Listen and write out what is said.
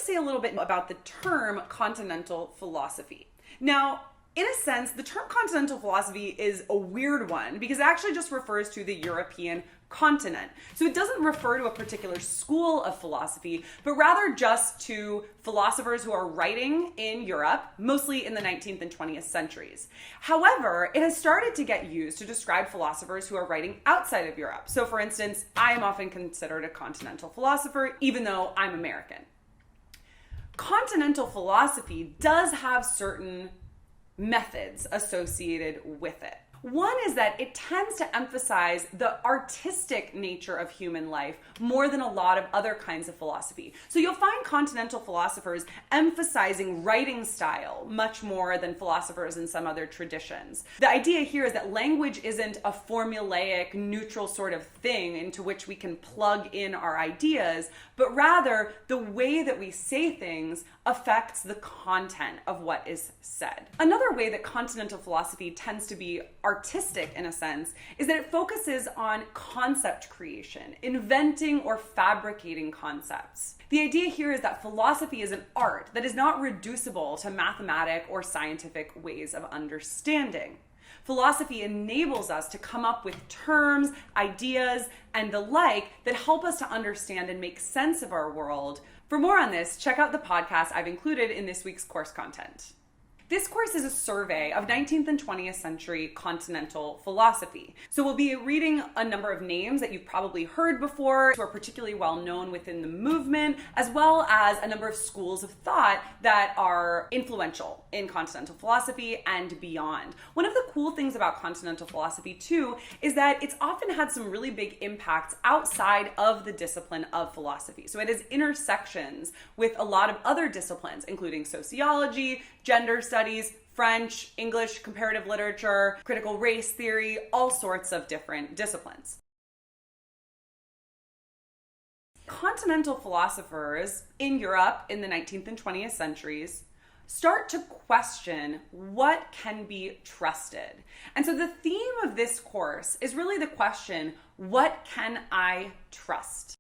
say a little bit about the term continental philosophy. Now, in a sense, the term continental philosophy is a weird one because it actually just refers to the European continent. So it doesn't refer to a particular school of philosophy, but rather just to philosophers who are writing in Europe, mostly in the 19th and 20th centuries. However, it has started to get used to describe philosophers who are writing outside of Europe. So for instance, I am often considered a continental philosopher, even though I'm American. Continental philosophy does have certain methods associated with it. One is that it tends to emphasize the artistic nature of human life more than a lot of other kinds of philosophy. So you'll find continental philosophers emphasizing writing style much more than philosophers in some other traditions. The idea here is that language isn't a formulaic, neutral sort of thing into which we can plug in our ideas, but rather the way that we say things affects the content of what is said. Another way that continental philosophy tends to be artistic in a sense is that it focuses on concept creation, inventing or fabricating concepts. The idea here is that philosophy is an art that is not reducible to mathematic or scientific ways of understanding. Philosophy enables us to come up with terms, ideas, and the like that help us to understand and make sense of our world. For more on this, check out the podcast I've included in this week's course content. This course is a survey of 19th and 20th century continental philosophy. So we'll be reading a number of names that you've probably heard before, who are particularly well known within the movement, as well as a number of schools of thought that are influential in continental philosophy and beyond. One of the cool things about continental philosophy too is that it's often had some really big impacts outside of the discipline of philosophy. So it has intersections with a lot of other disciplines, including sociology, gender studies, French, English, comparative literature, critical race theory, all sorts of different disciplines. Continental philosophers in Europe in the 19th and 20th centuries start to question what can be trusted. And so the theme of this course is really the question, what can I trust?